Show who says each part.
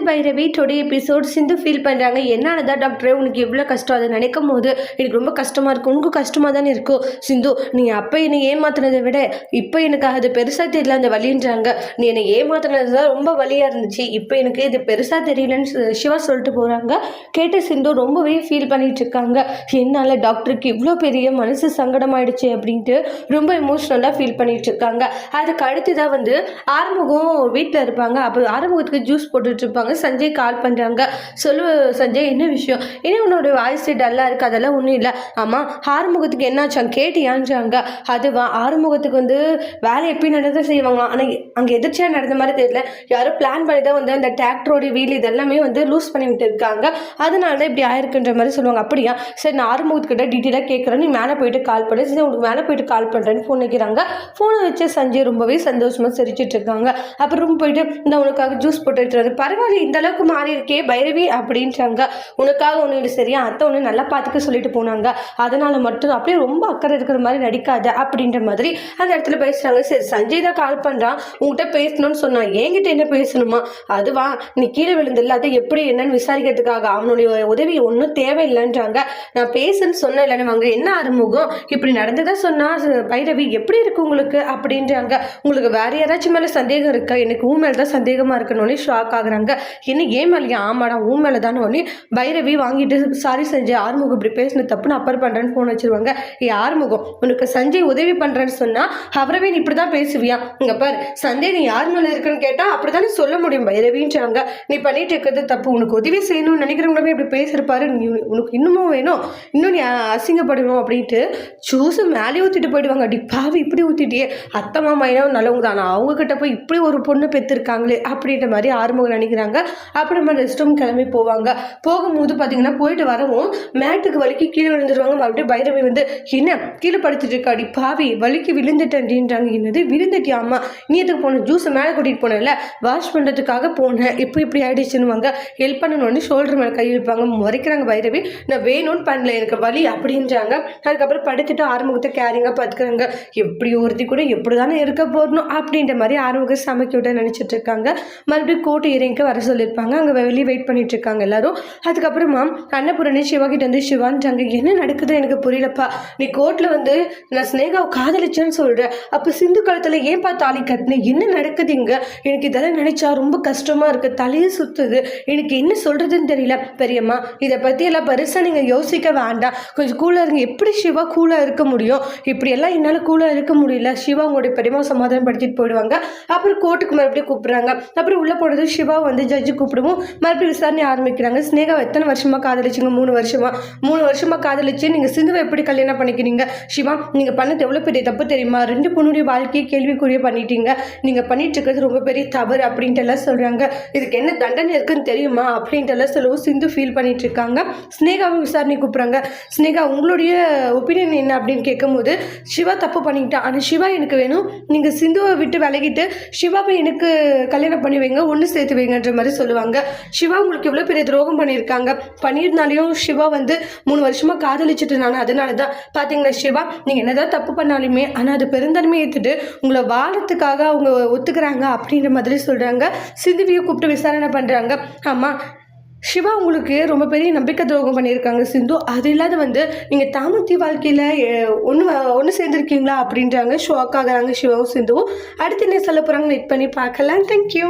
Speaker 1: Bhairavi today episode சிந்து feel பண்ணுறாங்க. என்னானதா டாக்டரே உனக்கு எவ்வளோ கஷ்டம் அதை நினைக்கும் போது எனக்கு ரொம்ப கஷ்டமாக இருக்கும். உனக்கும் கஷ்டமாக தானே இருக்கும் சிந்து. நீ அப்போ என்னை ஏமாத்தினதை விட இப்போ எனக்கு அது பெருசாக தெரியல அந்த வலின்றாங்க. நீ என்னை ஏமாத்தினது தான் ரொம்ப வலியாக இருந்துச்சு, இப்போ எனக்கு இது பெருசாக தெரியலன்னு சிவா சொல்லிட்டு போகிறாங்க. கேட்டு சிந்து ரொம்பவே ஃபீல் பண்ணிட்டு இருக்காங்க. என்னால் டாக்டருக்கு இவ்வளோ பெரிய மனசு சங்கடமாயிடுச்சு அப்படின்ட்டு ரொம்ப எமோஷ்னலாக ஃபீல் பண்ணிட்டு இருக்காங்க. அதுக்கு அடுத்து தான் வந்து ஆறுமுகம் வீட்டில் இருப்பாங்க. அப்போ ஆறுமுகத்துக்கு ஜூஸ் போட்டுட்டு இருப்பாங்க. சஞ்சய் கால் பண்ணுறாங்க. சொல்லு சஞ்சய், என்ன விஷயம்? ஏன்னா உன்னோட வாய்ஸ் டல்லாக இருக்குது. அதெல்லாம் ஒன்றும் இல்லை. ஆமாம், ஆறுமுகத்துக்கு என்னாச்சாங்க கேட்டியான்றாங்க. அதுவா, ஆறுமுகத்துக்கு வந்து வேலை எப்பயும் நடந்த செய்வாங்க, ஆனால் அங்கே எதிர்ச்சியாக நடந்த மாதிரி தெரியல. யாரும் பிளான் பண்ணி தான் வந்து அந்த டிராக்டரோட வீல் இதெல்லாமே வந்து லூஸ் பண்ணிவிட்டு இருக்காங்க. அதனால தான் இப்படி ஆயிருக்குன்ற மாதிரி சொல்லுவாங்க. அப்படியா, சரி நான் ஆறுமுகத்துக்கிட்ட டீட்டெயிலாக கேட்குறேன், நீ மேலே போயிட்டு கால் பண்ணு. சரி உனக்கு மேலே போயிட்டு கால் பண்ணுறேன்னு ஃபோன் வைக்கிறாங்க. ஃபோனை வச்சு சஞ்சய் ரொம்பவே சந்தோஷமாக சிரிச்சிட்டு இருக்காங்க. அப்புறம் போயிட்டு இந்த உனக்காக ஜூஸ் போட்டுட்டு பரவாயில்ல, இந்த அளவுக்கு மாறி இருக்கே பைரவி அப்படின்றாங்க. உனக்காக ஒன்று இல்லை சரியா, அத்தை ஒன்று நல்லா பார்த்துக்க சொல்லிட்டு போனாங்க, அதனால மட்டும் அப்படியே ரொம்ப அக்கறை இருக்கிற மாதிரி நடிக்காத அப்படின்ற மாதிரி அந்த இடத்துல பேசுறாங்க. சரி சஞ்சய் தான் கால் பண்ணுறான், உங்ககிட்ட பேசணும்னு சொன்னான், என்கிட்ட என்ன பேசணுமா? அதுவா, நீ கீழே விழுந்தில்ல, அது எப்படி என்னன்னு விசாரிக்கிறதுக்காக அவனுடைய உதவி ஒன்றும் தேவையில்லைன்றாங்க. நான் பேசுன்னு சொன்னேன் இல்லைன்னு வாங்க, என்ன ஆறுமுகம் இப்படி நடந்ததா சொன்னா பைரவி எப்படி இருக்கு உங்களுக்கு அப்படின்றாங்க. உங்களுக்கு வேற யாராச்சும் மேலே சந்தேகம் இருக்கா? எனக்கு ஊ மேலே தான் சந்தேகமாக இருக்கணும்னு ஷாக் ஆகுறாங்க. என்ன ஏன் மேலேயா? ஆமாடா ஊ மேலே தானே ஒன்று. பைரவி வாங்கிட்டு சாரி சஞ்சய், ஆறுமுகம் இப்படி பேசின தப்புன்னு அப்பர் பண்ணுறேன்னு ஃபோன் வச்சிருவாங்க. ஆறுமுகம், உனக்கு சஞ்சய் உதவி பண்ணுறேன்னு சொன்னால் அவரவே நீ இப்படி தான் பேசுவியா? இங்கே பார் சந்தேகம் நீ யார் மேலே இருக்குன்னு கேட்டால் அப்படி தானே சொல்ல முடியும் பைரவின்றாங்க. நீ பண்ணிட்டு இருக்கிறது தப்பு, உனக்கு உதவி செய்யணும்னு நினைக்கிறவங்களவே இப்படி பேசியிருப்பாரு, நீ உனக்கு இன்னமும் வேணும், இன்னும் நீ அசிங்கப்படணும் அப்படின்ட்டு ஜூஸு மேலே ஊற்றிட்டு போயிடுவாங்க. அடி பாவி, இப்படி ஊற்றிட்டியே, அத்தை மாமா ஏன்னா நல்லவங்க தானே, அவங்கக்கிட்ட போய் இப்படி ஒரு பொண்ணு பெற்றிருக்காங்களே அப்படின்ற மாதிரி ஆறுமுகம் நினைக்கிறாங்க. அப்புறமா ரெஸ்ட் ரூம் கிளம்பி போவாங்க. போகும்போது பார்த்தீங்கன்னா போயிட்டு வரவும் மேட்டுக்கு வலிக்கு கீழே விழுந்துருவாங்க. மறுபடியும் பைரவி வந்து என்ன கீழே படுத்துட்டு இருக்காடி பாவி, வலிக்கு விழுந்துட்டேன்றாங்க. என்னது விழுந்துட்டியாமா? நீ எதுக்கு போன? ஜூஸை மேலே கூட்டிகிட்டு போனேன்ல, வாஷ் பண்ணுறதுக்காக போனேன், இப்படி ஆயிடுச்சுன்னுவாங்க. ஹெல்ப் பண்ணணும்னு ஷோல்டர் மேலே கை வைப்பாங்க. முறைக்கிறாங்க பைரவி, நான் வேணும்னு பண்ணல, எனக்கு வலி அப்படின்றாங்க. அதுக்கப்புறம் படுத்துட்டு ஆறுமுகத்தை கேரிங்காக பார்த்துக்கிறாங்க. எப்படி ஒருத்தி கூட எப்படி தானே இருக்க போடணும் அப்படின்ற மாதிரி ஆறுமுக சமைக்க விட நினச்சிட்டு இருக்காங்க. மறுபடியும் கோட்டை இறங்க வர சொல்லியிருப்பாங்க. அங்கே வெளியே வெயிட் பண்ணிட்டு இருக்காங்க எல்லாரும். அதுக்கப்புறமா அன்னபூரணி சிவா கிட்ட வந்து சிவான்றாங்க, என்ன நடக்குது எனக்கு புரியலப்பா, நீ கோர்ட்டில் வந்து நான் ஸ்னேகாவை காதலிச்சேன்னு சொல்கிறேன், அப்போ சிந்து காலத்தில் ஏன்பா தாலி கட்டினேன், என்ன நடக்குதுங்க? எனக்கு இதெல்லாம் நினைச்சா ரொம்ப கஷ்டமாக இருக்குது, தலையை சுற்றுது, எனக்கு என்ன சொல்கிறதுன்னு தெரியல. பெரியம்மா, இதை பற்றி எல்லாம் பெருசாக நீங்கள் யோசிக்க வேண்டாம், கொஞ்சம் கூலாக இருங்க. எப்படி சிவா கூலாக இருக்க முடியும்? இப்படியெல்லாம் என்னால் கூலாக இருக்க முடியல. சிவா உங்களுடைய பெரியம்மா சமாதானப்படுத்திட்டு போயிடுவாங்க. அப்புறம் கோர்ட்டுக்கு மறுபடியும் கூப்பிட்றாங்க. அப்புறம் உள்ளே போனது சிவா வந்து ஜட்ஜு கூப்பிடுவோம். மறுபடியும் விசாரணை ஆரம்பிக்கிறாங்க. ஸ்னேகா எத்தனை வருஷமாக காதலிச்சிங்க? 3 வருஷமாக காதலிச்சு நீங்கள் சிந்துவை எப்படி கல்யாணம் பண்ணிக்கிறீங்க? சிவா, நீங்கள் பண்ணது எவ்வளோ பெரிய தப்பு தெரியுமா? 2 பொண்ணுடைய வாழ்க்கையை கேள்விக்குரிய பண்ணிட்டீங்க, நீங்கள் பண்ணிட்டு இருக்கிறது ரொம்ப பெரிய தவறு அப்படின்ட்டு எல்லாம் சொல்கிறாங்க. இதுக்கு என்ன தண்டனை இருக்குன்னு தெரியுமா அப்படின்ட்டு எல்லாம் சொல்லவும் சிந்து ஃபீல் பண்ணிட்டு இருக்காங்க. ஸ்னேகாவும் விசாரணை கூப்பிட்றாங்க. ஸ்னேகா, உங்களுடைய ஒப்பீனியன் என்ன அப்படின்னு கேட்கும்போது, சிவா தப்பு பண்ணிக்கிட்டான், ஆனால் சிவா எனக்கு வேணும், நீங்கள் சிந்துவை விட்டு விலகிட்டு சிவாவை எனக்கு கல்யாணம் பண்ணி வைங்க, ஒன்று சேர்த்து வைங்கன்ற மாதிரி சொல்லுவாங்க. சிவா உங்களுக்கு எவ்வளோ பெரிய துரோகம் பண்ணியிருக்காங்க, பண்ணியிருந்தாலையும் சிவா வந்து 3 வருஷமாக காதலிச்சுட்டு நான், அதனால தான் பார்த்தீங்கன்னா சிவா, நீங்கள் என்னதான் தப்பு பண்ணாலுமே ஆனால் அது பெருந்தன்மையை ஏற்றுட்டு உங்களை வாழறதுக்காக அவங்க ஒத்துக்கிறாங்க அப்படின்ற மாதிரி சொல்கிறாங்க. சிந்துவியை கூப்பிட்டு விசாரணை பண்ணுறாங்க. ஆமாம், சிவா உங்களுக்கு ரொம்ப பெரிய நம்பிக்கை துரோகம் பண்ணியிருக்காங்க சிந்து, அது இல்லாத வந்து நீங்கள் தாமத்தி வாழ்க்கையில் ஒன்று சேர்ந்துருக்கீங்களா அப்படின்றாங்க. ஷாக் ஆகுறாங்க சிவாவும் சிந்துவும். அடுத்து என்ன சொல்ல போகிறாங்க வெயிட் பண்ணி பார்க்கலாம். தேங்க்யூ.